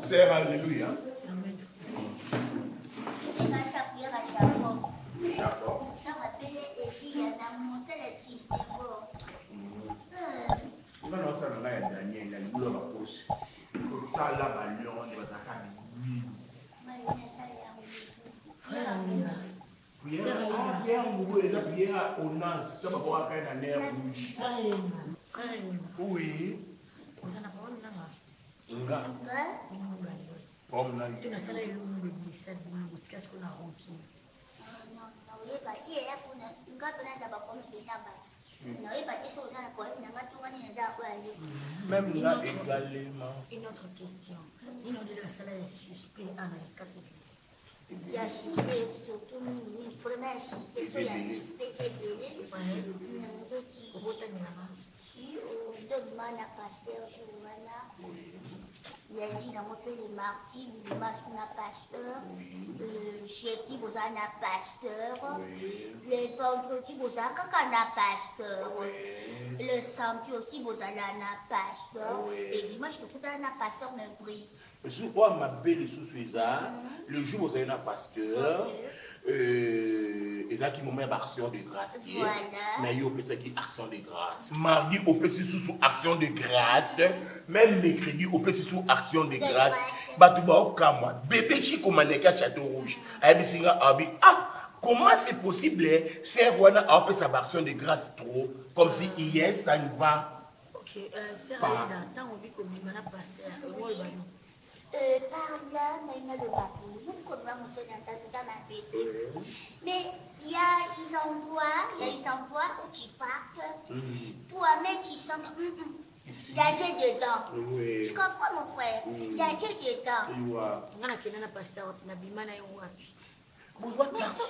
Sœur, alléluia. Oui. Même là également. Une autre question. Une autre de la salle est suspect à la 4 églises. Il y a suspect surtout, il faut même suspect, il y a suspect qui est guéri. Si on demande à pasteur, il a dit dans mon pays, les martyrs, les martyrs, pasteur, jeudi, vous avez un pasteur, le vendredi, vous avez un pasteur, le samedi aussi, vous avez un pasteur, et dimanche, vous avez un pasteur, mais brise. Le jour où vous avez un pasteur, et là qui m'ont action de grâce. Mais il y a action de grâce. Mardi, au petit sous action de grâce. Même mercredi, au petit sous action de grâce. Batouba au Kamwa. Bébé Chico Maneka Château Rouge. Ah, comment c'est possible? C'est Rwanda a fait sa action de grâce trop. Comme si hier, ça ne va. Ok, c'est Rwanda. Tant on vit comme il m'a passé. Par là, il y a le bateau. Nous connaissons ce dans ma bête. Mais il y a des endroits où tu partes. Toi-même, tu sens que il y a Dieu dedans. Tu comprends, mon frère? Il y a Dieu dedans. On a qu'un pasteur, on a bimana et on a pu. Vous avez taxi,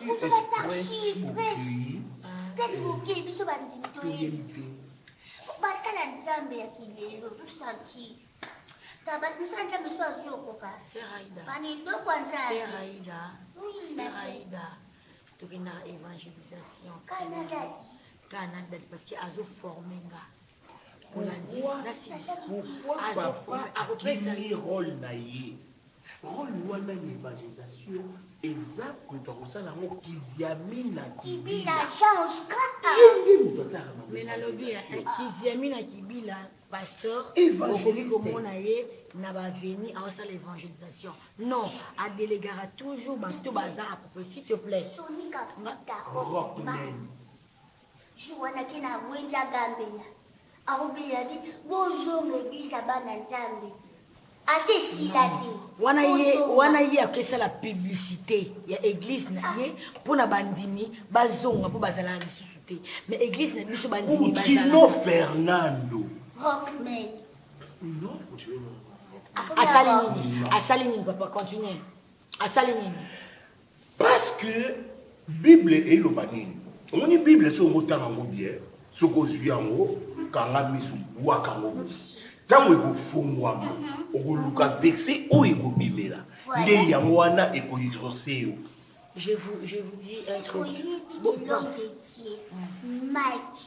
qu'est-ce que vous avez dit? Vous avez dit que vous avez dit que vous senti. C'est Raïda. Tu viens à l'évangélisation. Canada, parce qu'il a formé. Pourquoi rôle wana l'évangélisation exact pour ça la mot kiziamina kibila chance mais la lobby kiziamina kibila pasteur évangéliste comme on a eu n'a pas venu à ça l'évangélisation non à délégara toujours bateau bazar à propos s'il te plaît sonika rock je vois na kina wenja gambela arubia di bozo l'église abana nzambe. Wana ye akesa la publicité ya église na ye pona bandimi bazonga po bazala lisusu mais église na biso bandimi bazala Tino Fernando Rockman non Asaline papa continue Asaline parce que Bible est le banine on dit Bible sur motanga bien soko zuyango kanga misu wakango tango ekofungwama okoluka vexé oyo ekobimela nde yango wana ekoexauce yo. Je vous dis un truc. Mike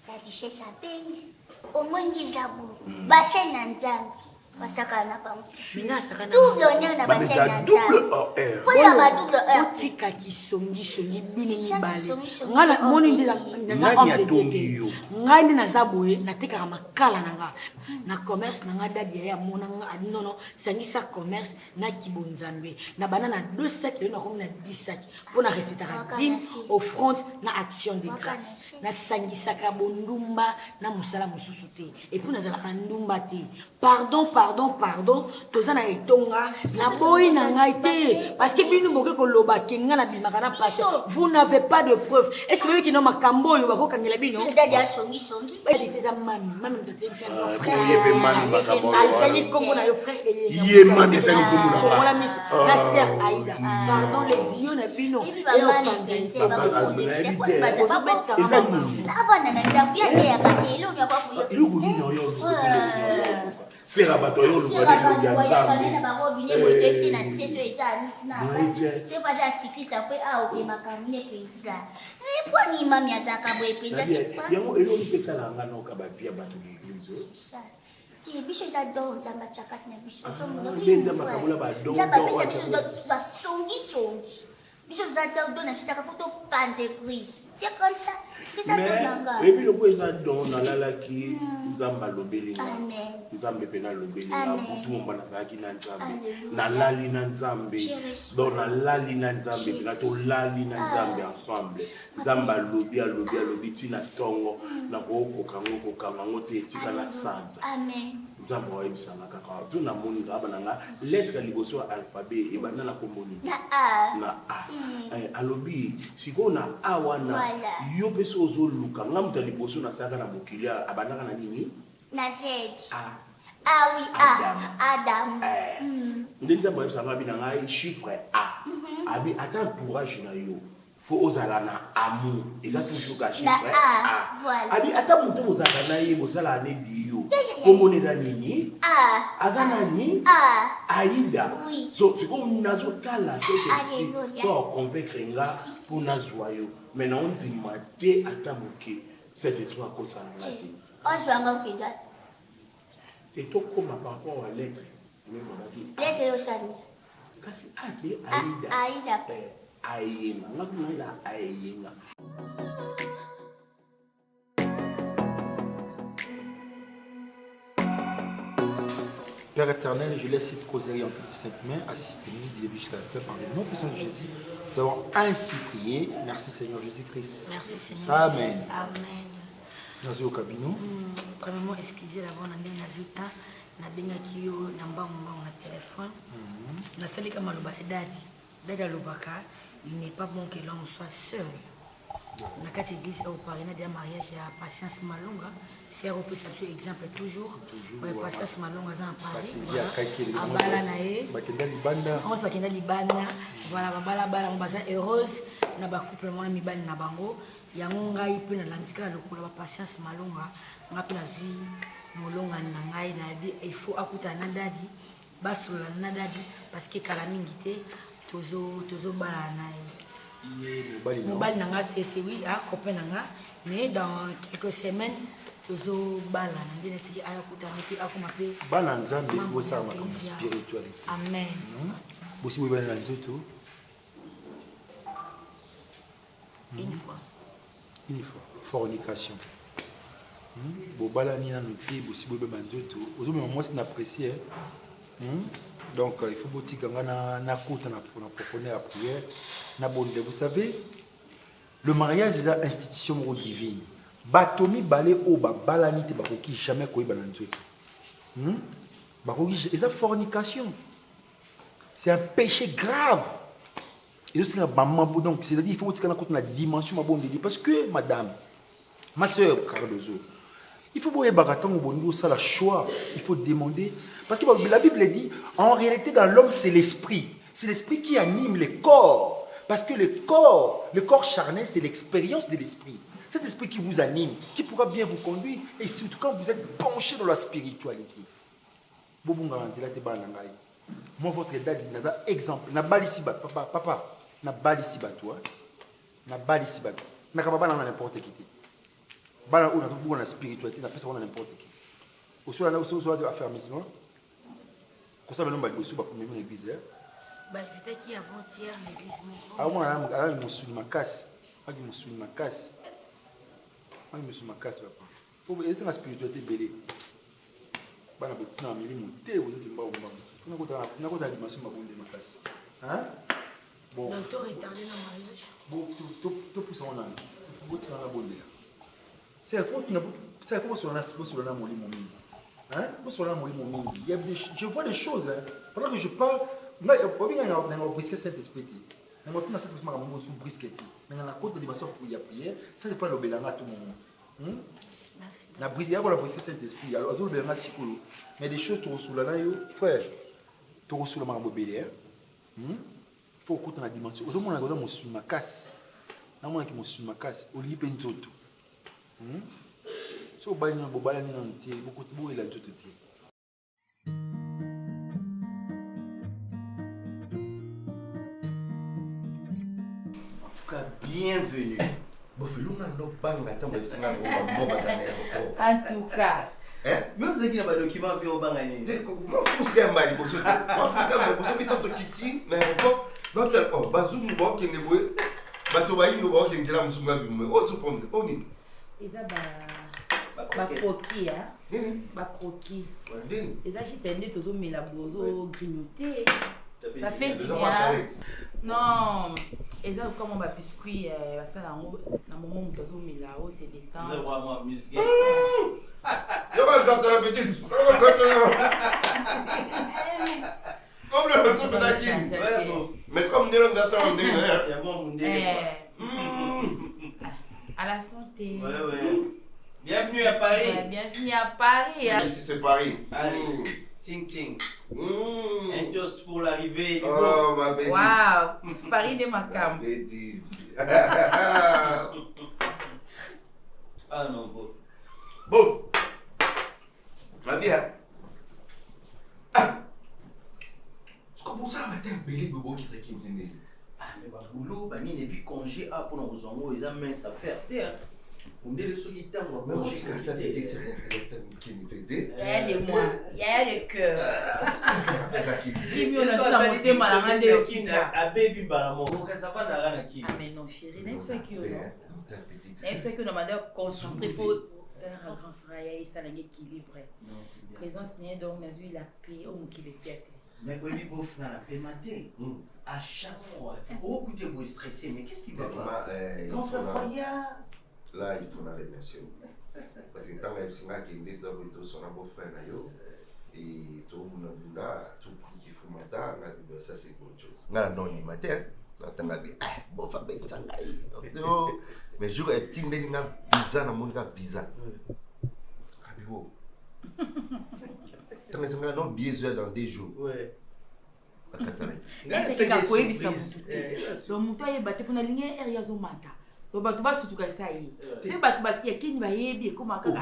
katishe sapeni omongi zabu basena nzambe basakana pa double honneur na basena nzambe oya ba double honneur tika kisongi songi bino mibale ngala moni ndiza naza ombe ngai naza boye natekaka makala nanga na commerce nanga dadi ya mona nono sangisa commerce na kibonzambe na bana na 2 sacs na comme na 10 sacs pour na recette à 10 offrande na action de grâce na sangisa ka bondumba na musala mususu te et puis nazala ka ndumba te pardon tozana etonga na boyi na ngai te parce que bino boke ko loba kenga na bimaka na passe vous n'avez pas de preuve est-ce que qui no makambo yo bako kangela bino dadi ya songi elle était mami mzate c'est mon frère yebe mami makambo altani comme na yo frère yé mami altani comme na wala miss na sœur Aïda pardon les dieux na bino et puis c'est rabato yo le bali le nzambe na ba robine bote na seso ezali na c'est pas ça cycliste après ok makamine penza pour ni mami azaka boye penza c'est pas yango elo pesa na ngano ka ba via bato l'église ça ti biso eza don nzamba chakati na biso so mo benza makabula ba don nzamba pesa biso za songi biso za don na fisaka photo pante grise c'est comme ça mais ebi loko eza don nalalaki nzambe alobelinga nzambe mpe nalobelinga butu momba nazalaki na nzambe nalali na nzambe donc nalali na nzambe mpena tolali na nzambe ensemble nzambe alobi ntina ntongo nakokokanga ngo te etika na sanza nzambe wayebisanga kaka to namoni kaka bananga lettre liboso ya alphabet ebanda na komboni na a alobi sikoyo na a wana yo mpe so ozoluka nga moto ya liboso nasalaka na mokili abandaka na nini na z oui adam nde nzambe wayebisanga abi na ngai chiffre a abi ata entourage na yo faut ozala na amour eza toujours ka chiffre a abi ata moto bozalaka na ye bozala ne biyo komonela nini aza nani aida so sikoyo nazotala cet so aconvaincre nga mpo nazwa yo mais naondima te ata moke cet esprit akosala nga te ozwanga okenda te tokoma par rapport à lettre lettre yosani kasi ate aida ayenga nga kunaila ayenga Père éternel, je laisse cette causerie en tes saintes mains, assistez-nous du début jusqu'à la fin par le nom puissant de Jésus. Nous avons ainsi prié. Merci Seigneur Jésus-Christ. Merci Seigneur. Amen. Amen. Nous au cabinet. Premièrement, excusez la bonne année, Nazuta, Nabengaki yo, Namba, na téléphone. Nasali kama loba edadi. Dada lobaka, il n'est pas bon que l'homme soit seul. Na kati église au parrainage de mariage à Patience Malonga, c'est un exemple toujours. Patience Malonga za Paris. Abala nae. Bakenda libanda. On va kenda libanda. Voilà babala bala mbaza heureuse na ba couple mwana mibali na bango. Yango ngai pe na landika lokola ba Patience Malonga, ngapi na zi molonga na ngai na bi il faut akuta na dadi. Basola na dadi parce que kala mingi te tozo bala nae. Mobile nanga c'est oui à copain nanga mais dans quelques semaines toujours bala ndine siki aya kutana puis akoma pe bala nzambe bo sa ma spiritualité. Amen. Bosi bo bala nzoto. Une fois fornication. Bo bala ni na nuti bosi bo bala nzoto. Ozo me moi c'est apprécié. Donc il faut botika na kota na profondeur la prière. Vous savez, le mariage est une institution divine. Batomi balé au balani te bakoki jamais koyi bananzwe. Bakoki c'est fornication. C'est un péché grave. Et c'est donc c'est-à-dire il faut que tu la dimension parce que madame, ma sœur Cardozo, il faut voir baraton au bon ça la choix, il faut demander parce que la Bible dit en réalité dans l'homme c'est l'esprit. C'est l'esprit qui anime le corps. Parce que le corps charnel, c'est l'expérience de l'esprit. Cet esprit qui vous anime, qui pourra bien vous conduire, et surtout quand vous êtes penché dans la spiritualité. Moi, votre dad, exemple, papa, na bali si toi, na bali si bato, na kababa na n'importe qui. Bala ou na tout la spiritualité, na personne n'importe qui. Au soir affermissement, comme ça, maintenant, je vais vous l'église. Bah, c'est qui avant-hier l'église. Ah, moi, je me suis ma casse. Je me suis ma casse. Je me suis ma casse, papa. Pour essayer la spiritualité belée. Bah, na mili monté, vous êtes pas au moment. Na ko d'animation ma bonne ma casse. Hein? Bon. Donc, tu retardé dans le mariage? Bon, tu pour ça on a. Vous êtes la bonne. C'est faux, c'est faux sur la mon lit mon mini. Hein? Sur la mon lit mon mini. Je vois des choses hein. Pendant que je parle on a brisé cet esprit. On a cette brisé. On a côté de dimension pour y prier. Ça, c'est pas le bélan à tout le monde. On a brisé cet esprit. Alors, tout le bélan à mais des choses, tu reçois là, frère. Tu reçois le marbre bélier. Il faut écouter la dimension. Aujourd'hui, on a mon sur ma casse. On a mon sur ma casse. Au lit, penzoto. Si on a beaucoup de beaucoup de bienvenue. En tout cas. Mais vous avez dit un document bien au bangani. Moi, je suis un peu de moi, je suis un peu de Kitty, mais bon, non, oh, Bazoum, bon, qui est beau, Batobaï, nous, bon, qui est là, Moussouma, oh, ce point, on y. Et ça, croquis, hein? Croquis. Et ça, juste un nez, tout mais la bozo grignoté. Ça fait du bien. Non, et ça, comme on va biscuit, ça, dans le moment où tu mais là, c'est des temps. C'est vraiment musqué. Je vais regarder la petite. Comme le petit pédaki. Mais comme nous, on a ça, on dit, il y a bon, à la santé. Ouais. Bienvenue à Paris. Bienvenue à Paris. Ici, c'est Paris. Allez, ting. Un toast pour l'arrivée. Oh, ma bêtise. Waouh, Paris de Macam. Bêtise. Ah non, bof. Bof. Ma bien. Est-ce que vous avez un belé bobo qui t'a quitté? Ah, mais bah, boulot, bah, ni puis congé, ah, pour nous en haut, ils ont mince à faire, tu sais. On dit le solitaire, on va congé. Elle et moi, il y a le cœur. Qui m'y a monté malade de Okita. A baby balamo, ça va n'a rien à qui. Ah, mais non, chérie, n'est-ce pas que n'est-ce que nous m'avons concentré, il faut un grand frère, et ça n'a équilibre. Présence n'est donc, nous avons la paix, au qui le tête. Mais quand il beau frère, la paix maté, à chaque fois, au coup de vous stressé, mais qu'est-ce qu'il va faire? Grand frère Foya. Là, il faut n'aller bien sûr. Parce que tant que c'est là qui est dans le son beau-frère, et tout le monde là, tout prix qu'il faut matin, ça c'est autre chose. Non, il matin, on a dit, bon, ça va ça mais je vais dire, il y a un visa, il y a un visa. Rabio. Tant que c'est un billet dans 2 jours. Ouais. C'est que quoi, il s'est le mouton est battu pour la ligne aérienne au matin. Donc, tu vas surtout que ça y est. C'est battu, il y a qui va y aller, comment on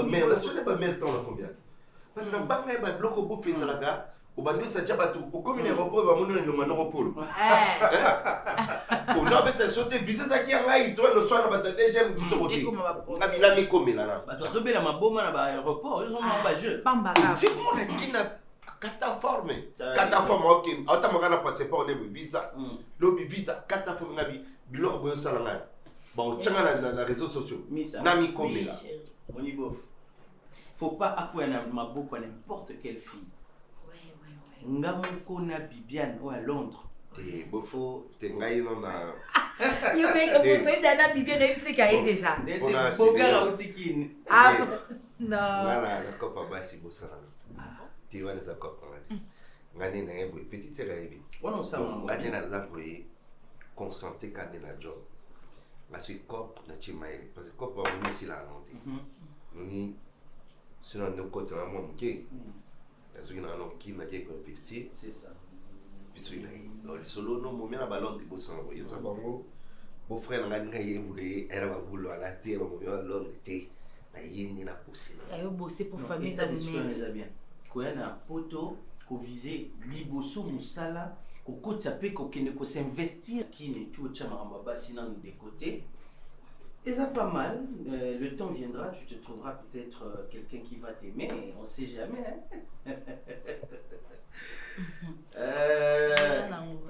mais on a sonné pas même temps là combien? Parce que dans banque il y a bloc au bout fait ça là au bandeau ça tient bateau au comme il repos va monter le mano repos. On a peut-être sauté visa ça qui a eu toi le soir na bata deuxième du côté. On a mis la mi comme là. Bah toi sobe la maboma na ba aéroport, ils ont pas jeu. Bamba. Tout le monde qui n'a cataforme. Cataforme OK. Autant on a passé pas on est visa. Lobby visa cataforme ngabi biloko boyo salanga. Bon, tiens na réseaux sociaux. Nami comme là. On y bof. Faut pas accueillir ma beaucoup n'importe quelle fille. Ouais. Ngamoko na Bibiane ou à Londres. T'es bofo, t'es ngaï non na. Il fait comme ça, il a na Bibiane, il sait qu'il déjà. C'est Bogara au Tikin. Ah non. Na copa basi bosala. Tu vois les accords on a dit. Ngane na yebo petite sera yebi. On on ça on ngane na zaboye consenté quand na job. La suite cop na chimaï parce que cop on ici là non. Nous sinon de côté à mon qui est-ce qu'il y a un qui m'a dit investir c'est ça puisque il dans le solo non mon bien ballon de bossan il ça bon beau frère n'a rien vous elle va vouloir la terre mon bien l'homme était na yeni na pousser elle veut bosser pour famille ça bien quoi na poto ko viser liboso musala ko kotsa pe ko kene ko s'investir qui ne tout chama baba sinon de côté. Et ça pas mal, le temps viendra, tu te trouveras peut-être quelqu'un qui va t'aimer, on sait jamais. Hein?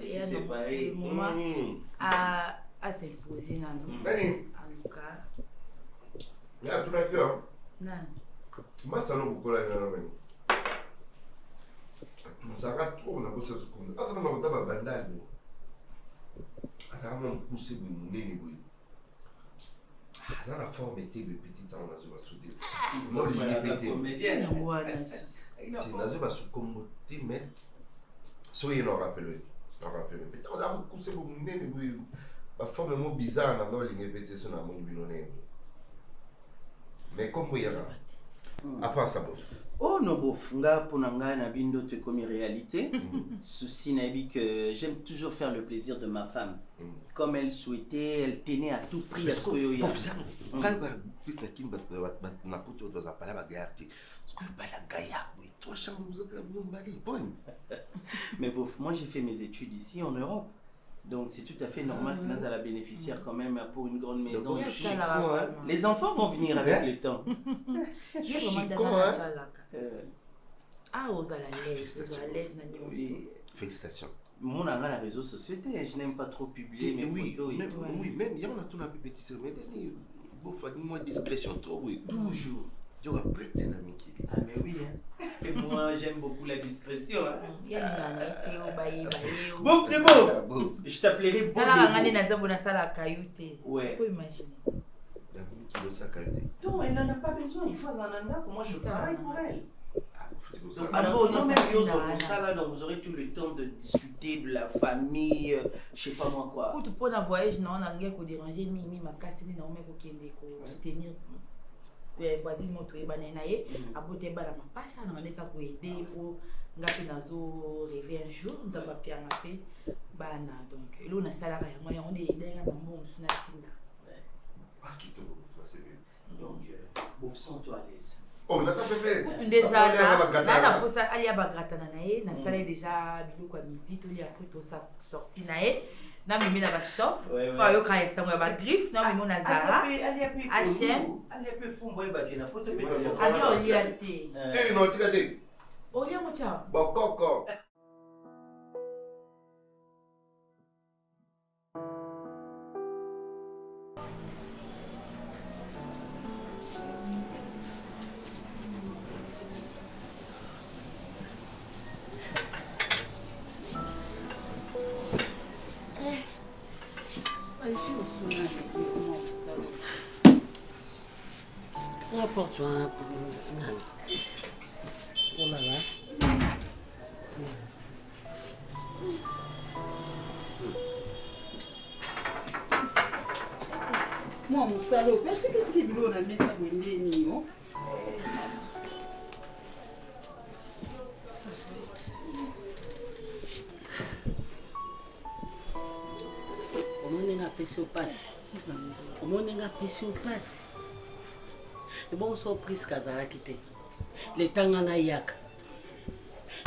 Ici c'est pareil. À s'imposer, non. En tout cas. Il y a tout d'accord. Non. Moi, ça n'a beaucoup la même. Ça va trop, on a bossé ce qu'on a. Ah, on a pas bandage. Ça va même pousser mon nez. Ça la forme était de petite on a sauté. Non, il était comédienne. Tu n'as pas sous comme mais soyez non rappelé. Mais on a beaucoup c'est pour mon la forme est bizarre dans ligne pété sur la mon binonné. Mais comme il y a après ça bof. Oh non bof, nga ponanga na bindo te comme réalité. Ceci n'a dit que j'aime toujours faire le plaisir de ma femme. Comme elle souhaitait, elle tenait à tout prix à ce que yo. Quand plus la kim na puto doit appareil bagarre. Ce que pas la gaïa, oui. Toi chambre vous êtes bon bali, bon. Mais bof, moi j'ai fait mes études ici en Europe. Donc c'est tout à fait normal que nous allons bénéficier quand même pour une grande maison. Les enfants vont venir avec le temps. Félicitations. Moi, on a les réseaux sociaux, je n'aime pas trop publier mes photos. Oui, même il y en a tout la bêtise, mais moi discrétion trop, oui. Toujours. Tu vas prêter un ami qui dit. Ah mais oui, hein. Et moi j'aime beaucoup la discrétion. Hein. Bouf de bouf. Je t'appellerai Bouf de ouais. Faut imaginer. L'ami qui veut sa qualité. Non, elle n'en a pas besoin. Il faut Zananda pour moi je travaille pour elle. Donc vous aurez tout le temps de discuter de la famille, je sais pas moi quoi. Pour un voyage, non, on a rien qui déranger, ma casse, non, mais qui soutenir. Voisine moto e banana ye abote bana mapasa na ndeka ko aider pour ngapi nazo rêver un jour nzamba pia ngapi bana donc elo na salara ya moya on est aider na maman suna tinda ah qui te c'est bien donc bon sens-toi à l'aise. Oh nata bébé kutundeza na posa ali abagratana na ye na sala déjà biloko ya midi to li après to sa sorti na ye na mimi na ba shop pa yo kaya sango ya ba griffe na mimi na Zara H&M ali pe fumbo e ba kena poto pe ali oliate non tika de olia mo cha bokoko Rapporte-toi un peu. Oh là là. Moi, mon salaud, qu'est-ce que tu veux la messe à Wendy? Comment on a pêché au passe? Comment on a pêché au passe? Le bon surprise kazala kite. Le tanga na yaka.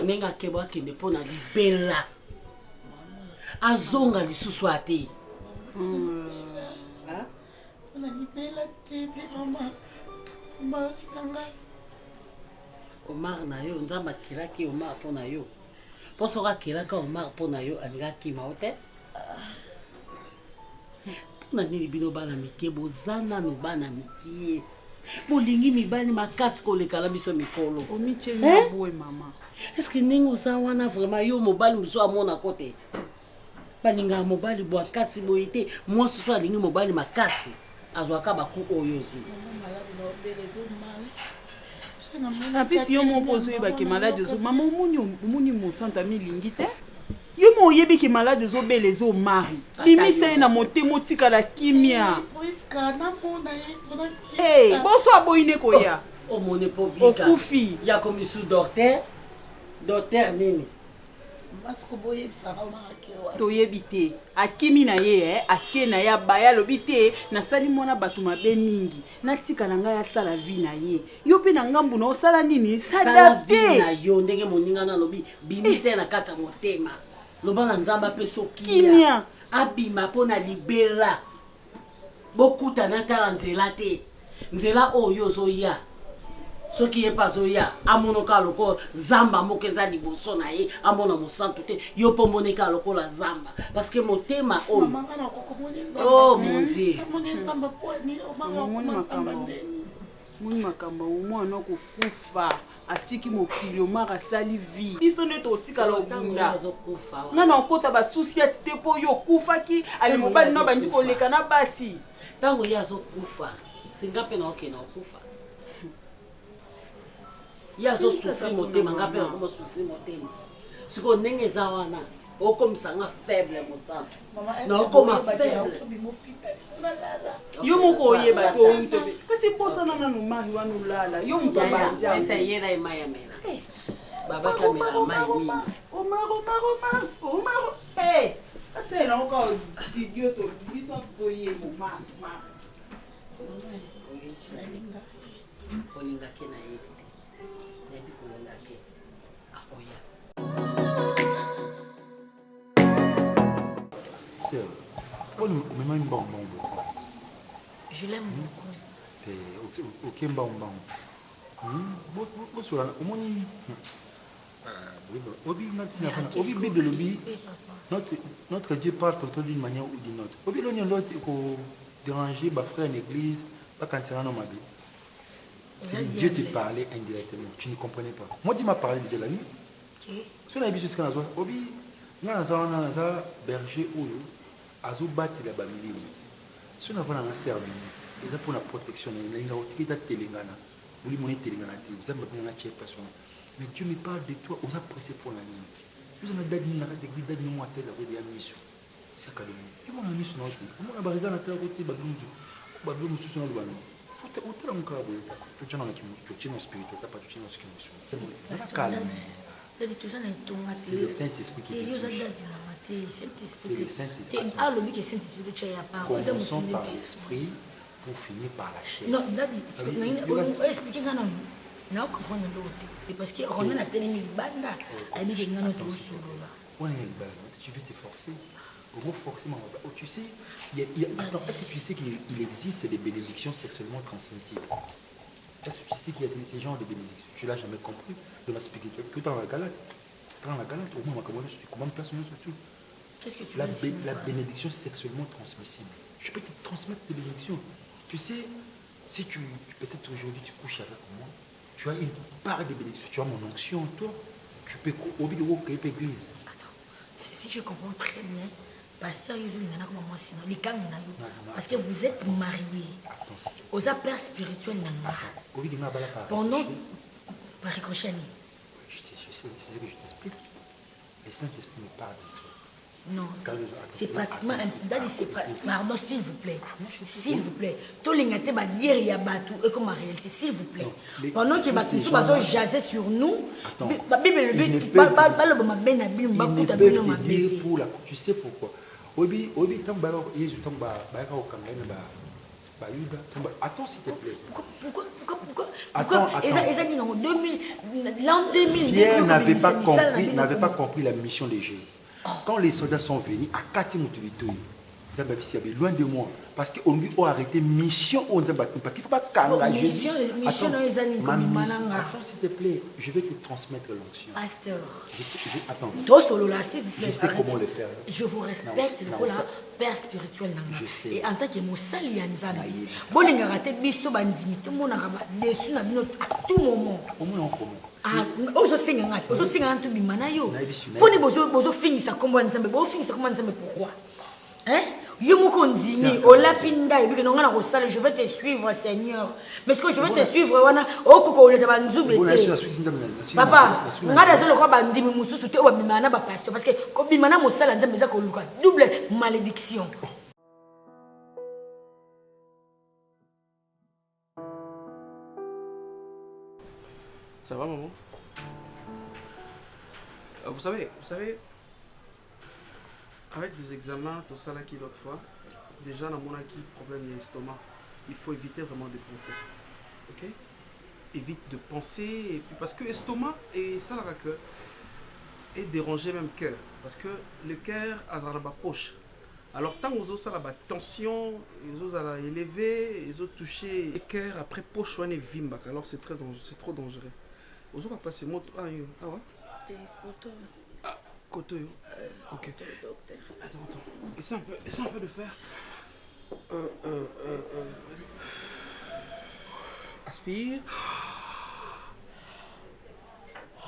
Nenga kebwa kende pona libela. Azonga lisusu ate. Ah? On a libela tebe mama. Marikanga. Omar na yo nzamba kilaki Omar pona yo. Poso ka kilaka Omar pona yo anga kima ote. Pona nini bino bana mike bozana no bana mike. Bolingi mibali makasi kolekala biso mikolo. Omiche na boe mama. Est-ce que ningo sa wana vraiment yo mobali muso amona kote? Balinga mobali bo akasi boite, moi ce soit lingi mobali makasi. Azwaka baku oyozu. Na pisi yo mo pozo e ba ke malade zo mama omuni mo santa mi lingite. Yo mo yebi ki malade zo belezo mari. Bimisa na motemo tika la kimia. Eh, boso aboine ko ya. O mone po bika. Okufi. Ya komisu docteur. Docteur nini? Masko boye bisara marakewa. To yebite. Akimi na ye ake na ya baya lobite na sali mona batu mabe mingi. Na tika na nga ya sala vie na ye. Yo pe na ngambu na osala nini? Sala vie na yo ndenge moninga na lobi bimise na kata motema. Lobana nzamba pe sokia. Abima pona libera. Bokuta na tala nzela te. Nzela oyo zoya. Soki ye pazoya amonoka loko zamba mokeza liboso na ye amona mosantu te yo po moneka loko la zamba parce que motema oyo oh mon dieu moni makamba omwana kokufa atiki mokili omaka sali vie biso nde totika lobunda nga na okota basusi ati te mpo oyo okufaki ale mobali na bandi koleka na basi ntango ye azokufa singa mpe na okena okufa ye azosufri motema nga mpe nakoma sufri motema siko ndenge eza wana okomisanga faible mosantu na okoma faible yo moko oyeba te outobe kasi posana nanu mari wana olala yo moto abandiasa yela emayamela babakamela mai mingi omaro asela oka studio to biso toye moma olingaki na yebi te yebi kolingaki akoya sincère. Quand on me met une bombe, Je l'aime beaucoup. Ok, une bombe. Notre Dieu parle tout d'une manière ou d'une autre. Obi l'on l'autre pour déranger ma frère en église, pas quand tu es dans ma vie. Dieu te parlait indirectement, tu ne comprenais pas. Moi, tu m'as parlé de la nuit. Si on a vu ce qu'on a dit, Obi, nous avons un berger ou azo battre la famille. Si on a un serment, ils ont pour la protection, ils ont tiré ta télégana. Vous lui monnaie télégana, ils ont besoin de personne. Mais Dieu me parle de toi, on a pressé pour la nuit. Vous avez dit que vous avez dit que vous avez dit que mission. C'est calme. Vous avez mission. Vous avez regardé la terre côté Bablouzo. Bablouzo sous son album. Faut te monter dans le cadre. Tu tiens dans le spirituel, tu pas tu tiens dans ce qui est c'est calme. C'est le Saint-Esprit qui te touche. C'est le Saint-Esprit. Ah, le but que Saint-Esprit tu as pas. Commençons par l'esprit pour finir par la chair. Non, là, expliquez-moi non. Non, comprendre l'autre. Et parce que on a tellement de bandes, elle dit que nous avons tout je vais te forcer. Comment forcer maman? Tu sais, attends, est-ce que tu sais qu'il existe des bénédictions sexuellement transmissibles? Est-ce que tu sais qu'il y a ces genres de bénédictions? Tu l'as jamais compris de la spiritualité. Que dans la Galate, au moins, comment personne surtout. Qu'est-ce que tu la bénédiction sexuellement transmissible. Je peux te transmettre des bénédictions. Tu sais, si tu peut-être aujourd'hui tu couches avec moi, tu as une part de bénédiction, tu as mon onction, toi, tu peux oublier de l'église. Attends, si je comprends très bien, pasteur Yézou, il y en a comme moi, sinon, les cas, parce que vous êtes mariés aux pères spirituels, pendant, par ricochet. C'est ce que je t'explique. Le Saint-Esprit me parle de toi. Non, c'est pratiquement pardon, s'il vous plaît. S'il vous plaît. Tout le monde va dire il y a bateau et comme en réalité, s'il vous plaît. Pendant que tout va jaser sur nous, tu sais pourquoi. Attends s'il te plaît. Pourquoi l'an 2000, Pierre n'avait pas compris la mission de Jésus. Quand les soldats sont venus, à Katimoutoulito, loin de moi, parce qu'on lui a arrêté mission au Nzamba, parce qu'il ne faut pas calmer Jésus. Attends, s'il te plaît, je vais te transmettre l'onction. Pasteur. Attends. Je sais comment le faire. Je vous respecte, le père spirituel. Je sais. Et en tant que Moussali Yanzana, bon, il y a raté Bisto Banzini, tout le monde a déçu à tout moment. Pourquoi? Hein? Je vais te suivre, Seigneur. Mais ce que je vais te suivre, papa, parce que double malédiction. Ça va, maman? Vous savez, avec des examens, tout ça là qui l'autre fois, déjà dans mon acquis, problème de l'estomac, il faut éviter vraiment de penser. Ok? Évite de penser, et puis parce que l'estomac, et ça là que, est dérangé même cœur. Parce que le cœur a dans la poche. Alors tant aux autres, ça la tension, les autres à élever, les autres toucher le cœur, après poche, on est vimba. Alors c'est trop dangereux. Aux autres, après c'est moto. Ah ouais? Ah, Koto. Ok. Attends. Essaie un peu de faire. Aspire.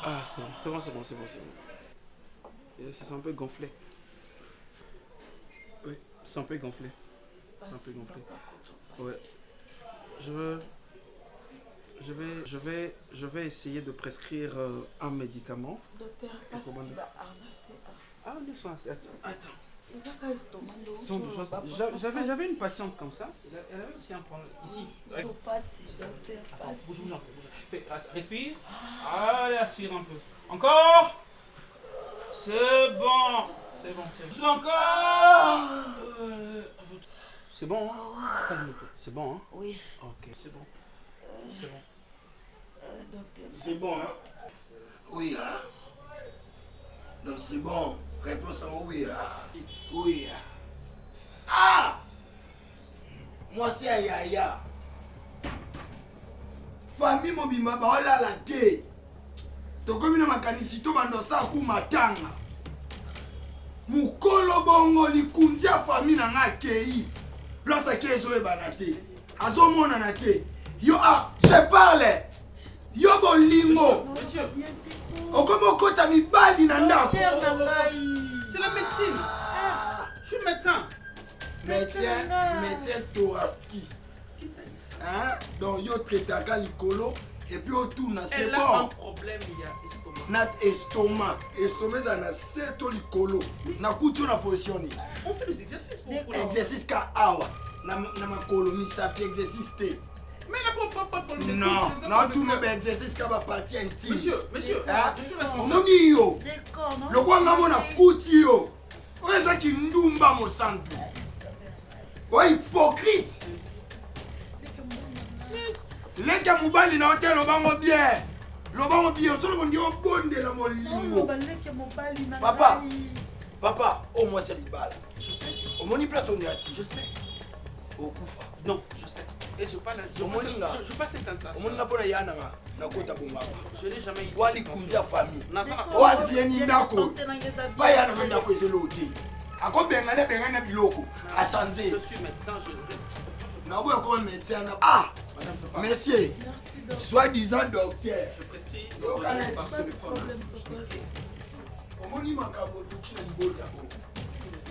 Ah, c'est bon. C'est un peu gonflé. Oui, c'est un peu gonflé. Ouais. Je vais essayer de prescrire un médicament. Docteur, attends. J'avais une patiente comme ça. Elle avait aussi un problème ici. Bouge un peu. Respire. Allez, aspire un peu. Encore. C'est bon. Encore. C'est bon, hein? Calme-toi. C'est bon, hein? Oui. Ok, c'est bon. Docteur. C'est bon, hein? Oui, hein? Non, c'est bon. Réponse en oui, hein? Oui, hein? Ah! Moi c'est Yaya. Famille mobimba ba la la te. To komi na makanisi to bando sa ku matanga. Mukolo bongo likunzia famille na ngakei. Place ke zo e banate. Azo mona na te. Yo je parle. Yo bolingo. Monsieur. Okomo kota mi bali na ndako. C'est la médecine. Je suis médecin. Médecin thoracique. Hein? Donc yo traitaka likolo et puis autour na c'est bon. Elle a un problème, il y a estomac. Nat estomac. Estomac ça na c'est to likolo. Na kuti na position ni. On fait des exercices pour exercice ka awa. Na makolo mi sapi exercice te. Mais elle n'a pas de problème. Non, tout le exercice qui va partie intime. Monsieur, je suis responsable. Moni yo. Le quoi ngamo na kuti yo. Oza ki ndumba mo santu. Oye hypocrite. Leka mubali na hotel lobango bien. Lobango bien, solo bondi o bonde la molingo. Papa, au moins c'est libala. Je sais. Au moni place on est. Je sais. Au kufa. Non, je sais. Et je parle je passe cette tentation. Je n'ai jamais eu. Wali kunja famille. Wa vieni ndako. Ba yana ndako ezeloti. Ako bengana biloko. A changer. Je suis médecin, je le répète. Na boya comme médecin na. Ah. Monsieur. Soi-disant docteur. Je prescris. Omoni makabo tukina libota ko.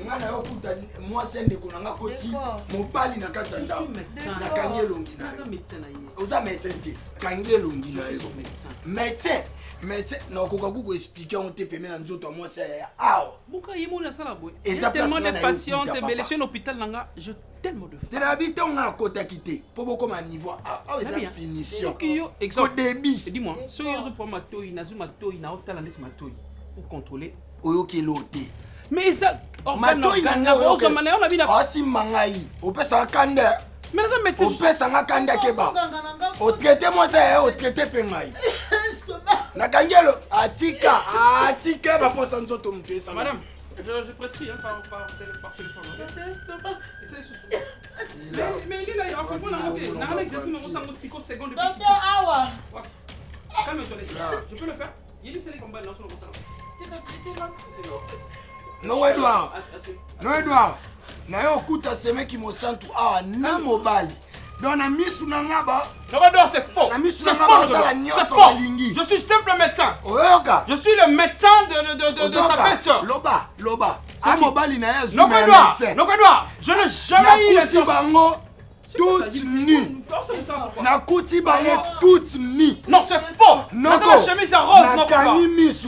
Ngana yo kuta mwasi ndeko nanga koti mobali na kati ndako na kanyelongi na yo oza médecin te kanyelongi na yo médecin na koka kuko expliquer on te peme na nzoto mwasi ya awa muka yimo na sala boy tellement de patients te belé hôpital nanga je tellement de de la bité on a kota quitté pour beaucoup ma niveau ah eza finition exemple débit dis-moi ce yo pour ma toi na toi na hôtel na ma toi pour contrôler oyoki loté mais ça matoi nanga osi mangai opesa kande mais ça médecin opesa nga kande keba o traiter moi ça o traiter pengai na kangelo atika ba posa nzoto mtu ça madame je prescris par téléphone mais il est là on comprend na un exercice mais ça me 5 secondes depuis docteur awa calme-toi je peux le faire il est c'est comme balle non sur le No Edouard. Na yo kuta seme ki mo santu awa na mobali. Donc na misu na ngaba. No Edouard c'est faux. C'est faux. Je suis simple médecin. Oyoka. Je suis le médecin de sa belle-sœur. Loba. A mobali na ya No Edouard. Je n'ai jamais eu l'intention. Toute nue. Na kuti bango toute nue. Non, c'est faux. La chemise est rose, non papa.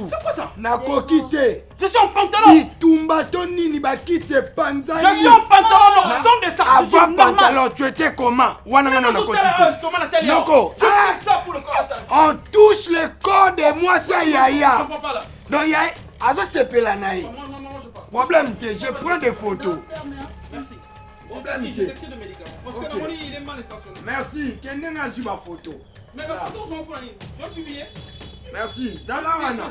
C'est quoi ça? Na kokite. Je suis en pantalon. Itumba toni ni bakite panzani. Je suis en pantalon, non, sans de ça. Avant pantalon, tu étais comment? Wana ngana na kokite. Noko. Je fais ça pour le corps. On touche le corps de moi, c'est Yaya. Je comprends pas là. Non, Yaya. Azo sepela naï. Non, je pas. Problème, je prends des photos. Merci. Problème, je t'écris de médicaments. Parce que la monnaie, il est mal intentionné. Merci. Quelqu'un a vu ma photo. Mais ma photo, je vais en prendre une. Je vais publier. Merci. Zalawana.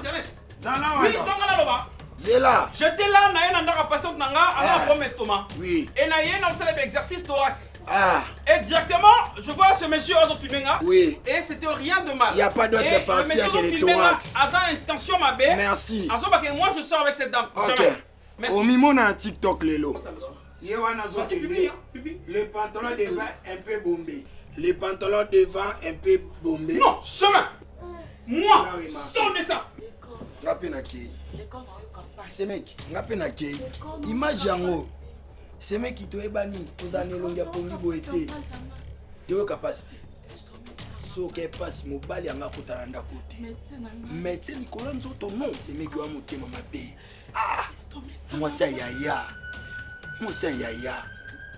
Oui, Zangala Loba. Zela. J'étais là, na yena patiente nanga, à un bon estomac. Oui. Et na yena on fait l'exercice thorax. Ah. Et directement, je vois ce monsieur Ozo Filmenga. Oui. Et c'était rien de mal. Il n'y a pas d'autre partie que les thorax. A intention ma belle. Merci. Moi je sors avec cette dame. Ok. Merci. Au mimo na TikTok lelo. Publie. Les pantalons devant un peu bombés. Les pantalons devant un peu bombés. Non, chemin. Moi, sans dessin. Ce mec, image yango. Ce mec qui te ebani, aux années longues pongi boete. De capacité. So que passe mobile yanga kotalanda côté. Médecin Nicolas nzoto non, ce mec qui va monter mama paix. Ah, moi c'est Yaya. Moi c'est Yaya.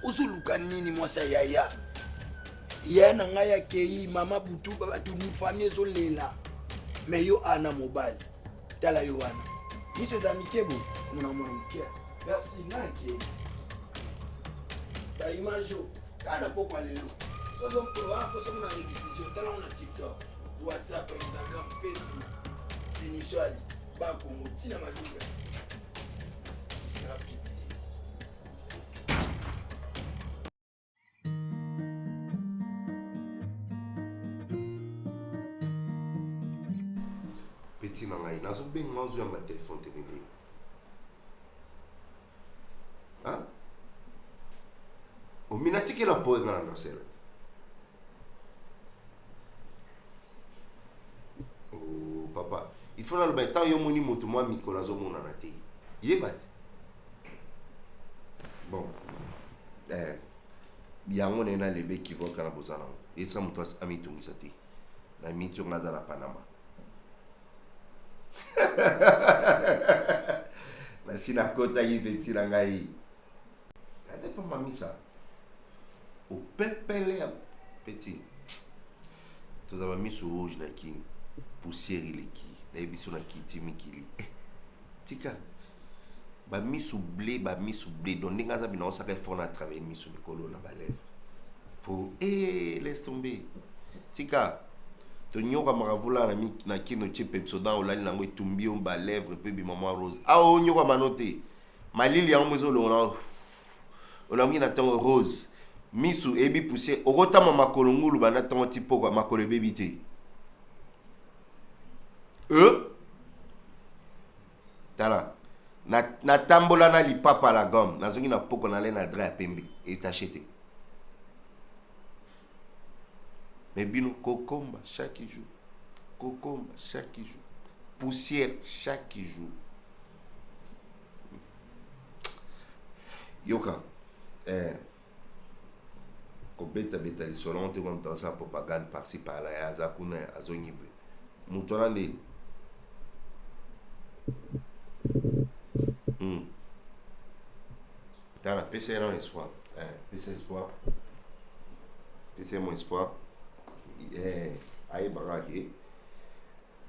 Ozuluka nini moi c'est Yaya. Yana ngaya kei mama butu baba tu ni famille zolela. Mais yo ana mobile. Tala yo ana. Ni ses amis kebo, on a mon cœur. Merci naki. Ba image yo, kana pokwa lelo. So zo pro a ko so na diffusion tala on a TikTok, WhatsApp, Instagram, Facebook. Initially ba ko moti na maduga. C'est rapide. petit nangai nazo ben ngozo yanga téléphone te bini hein o minati ke la po ngana no sela oh papa il faut le temps yo moni mutu moi mikola zo mona na te yebat bon yango nena lebe qui voit kana bozana et ça mutu ami tungisa te na mitu ngaza na Panama na sina kota yibeti na ngai ate pa mamisa o pepele petit tous avons mis sur rouge na ki poussière ileki na biso na kitimi kili tika ba mis sous blé donc ndinga za bina osaka fona travailler mis sous mikolo na ba lèvres pour laisse tomber tika to nyoka maravula na mi na kino chepe soda olali nango etumbi on ba lèvres pe bi maman rose o nyoka manote malili ya mwezo lo on a mis na tango rose misu ebi poussé okota mama kolongulu bana tango tipo kwa makole bebité tala na tambola na lipapa la gomme nazongi na poko na le na dra ya pembe et acheté mais bino kokomba chaque jour poussière chaque jour yoka kobeta beta lisolo on te comme dans sa propagande par-ci par-là ya zakuna azongibe mutona ndeni Tala, PC est dans l'espoir. PC espoir. PC mon espoir. Aïe baraki.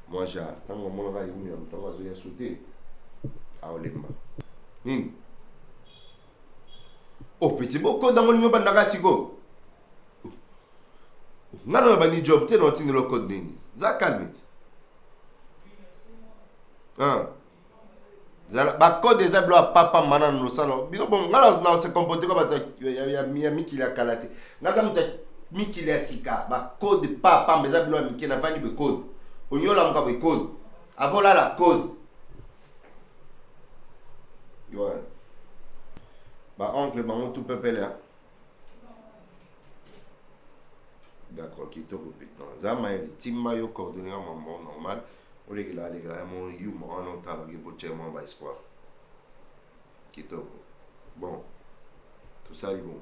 Moi j'ai tant que mon gars il me tant que j'ai sauté. À Olemba. Oh petit boko dans mon numéro bandaka siko. Ngana bani job te no tini lo code nini. Za calmite. Ba code des ablo papa manan no salo bino bon ngala na se comporter comme ya miki la kalate ngaza muta miki la sika ba code papa mes ablo miki na vani be code onyola mka be code avola la code yo ba oncle ba on tout peuple là d'accord qui to repite non zama timma yo coordonner un moment normal. Les gars, mon humour, on entend le bout mon espoir. Qui top. Bon, tout ça est bon.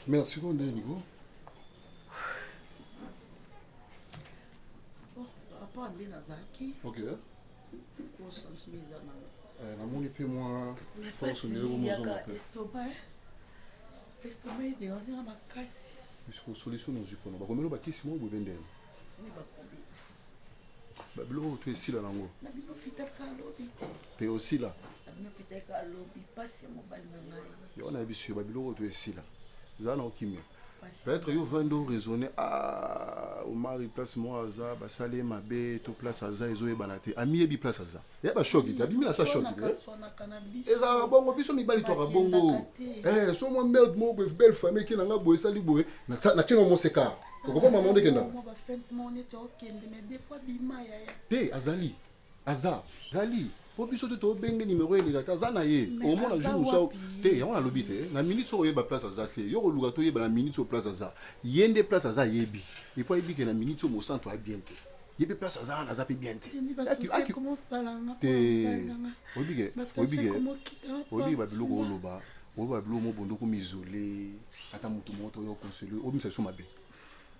Merci, on est niveau. Par rapport à Nazaki, ok. faut changer mes amants. La monnaie paie moi, force au niveau de mon estomac est dérangé dans ma casse. Puisqu'on solution nous yukona. Ba komelo ba kisi mo bobendele. Ni ba kombi. Ba bilo tu es là nango. Na bino pitaka lobi. Tu es aussi là. Na bino pitaka lobi passe mo bali na ngai. Yo na bisu ba bilo tu es là. Zana okimia. Peut-être yo vendo raisonner au mari place moi aza ba salé mabe to place aza ezoye banate. Ami ebi place aza. Ya ba choc ite abimi na sa choc ite. Eza bongo biso mi bali to ka bongo. So mo merde mo belle famille qui na nga boye sali boye na tchenga mo seka. Ko ko maman de kenda. Mo ba fente mo ne to kende mais des fois bima ya. Te azali. Aza. Zali. Po biso to benge numéro ele gata zana ye au moins la jour so te ya wana lobi te na minute so yeba place aza te yo luga to yeba na minute so place aza yende place aza yebi et puis yebi que na minute so mo santo a bien te yebi place aza na za pe bien te aki comment ça là te obi ba biloko oloba o ba biloko mo bondo ko m'isoler ata mutu moto yo consoler o misa so mabe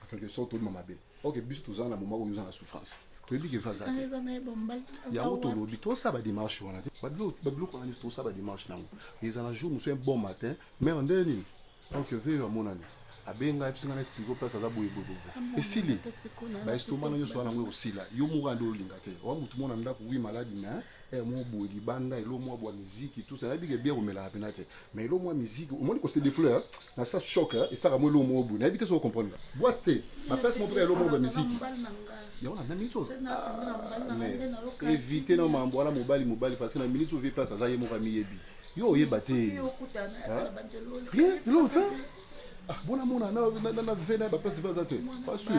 en quelque sorte o mabe. Ok, bis tous en a moment où nous en la souffrance. Tu dis que phase à il y a autre lobby, tout ça va dimanche on a dit. Bablo qu'on a dit tout ça va dimanche là. Ils en a jour nous un bon matin, mais en dernier. Donc veille à mon année. abenga episinga na explique place aza boye boye esili ba estomac na nyonso wana ngo osila yo moko ande olinga te wa mutu mona ndako wi maladi mais mo boye libanda elo mo boa musique tout ça na bige bien komela pena te mais elo mo musique au moins ko se défleur na ça choc et ça mo elo mo boye na bite so comprendre boîte te ma place mo pour elo mo boa musique ya on a na minute mais éviter na mambo wala mobali parce que na minute vie place aza ye mo kami yebi yo yeba te rien l'autre bona mona na vena ba place va zate pas sûr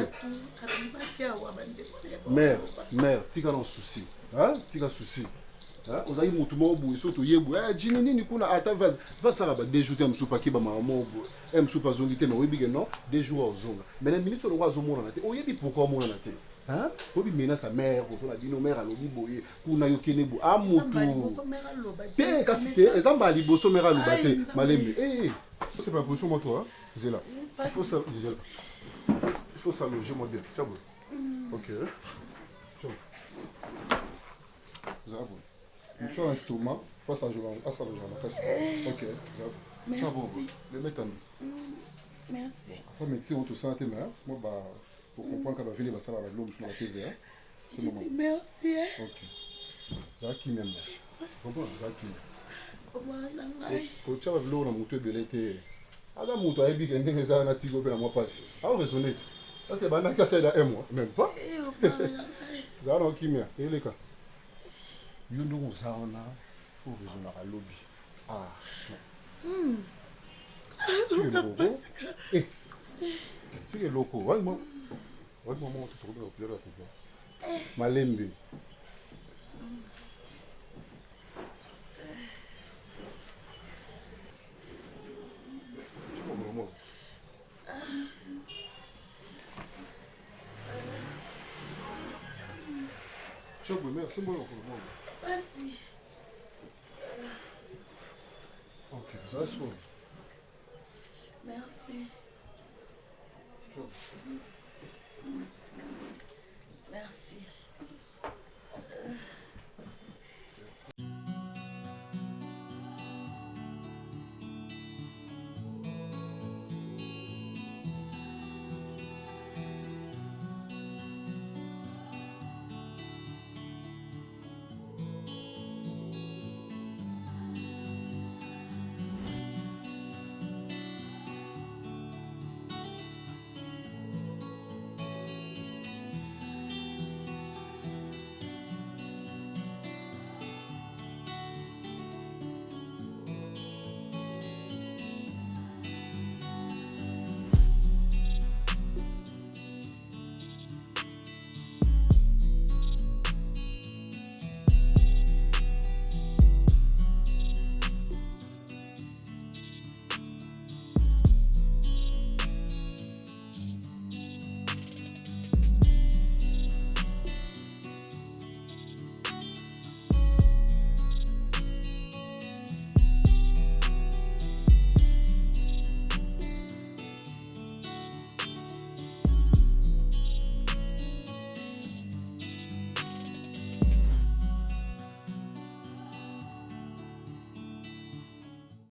mère tika non souci tika souci ozayi mutu mo bu soto yebu jini nini kuna ata va sala ba déjouter msupa kiba mamo msupa zongi te mais webi que non des jours ozonga mais na minute so lo wazo mona na te oyebi pourquoi mona na te obi mena sa mère ko la dino mère alobi boye kuna yo kenebu amutu te kasi te ezamba liboso mère aloba te malembe c'est pas pour moi toi Zéla. Il faut s'allonger moi bien. Tiens bon. OK. Tiens. Zéla bon. Une chose un estomac face à Jolan, à ça le Jolan. OK. Zéla. Tiens bon. Le mettre en. Merci. Après médecin on te sent tes mains. Moi bah pour comprendre que la ville va ça la l'homme sur la TV. C'est le moment. Merci. OK. Zéla qui m'aime. Comprends Zéla qui. Pour tu vas vouloir la moto de l'été. Aga mutu ayebi ke ndenge eza na tigo pe na mwa pasi aho raisonner ça c'est bana ka ça un mois même pas ça na kimia eleka yo ndo uzaona faut raisonner à lobby tu es loco tu es loco wali mo tu se retrouve au pire là malembe Merci beaucoup pour le monde. Merci. Ok, ça va se faire. Merci. Sure.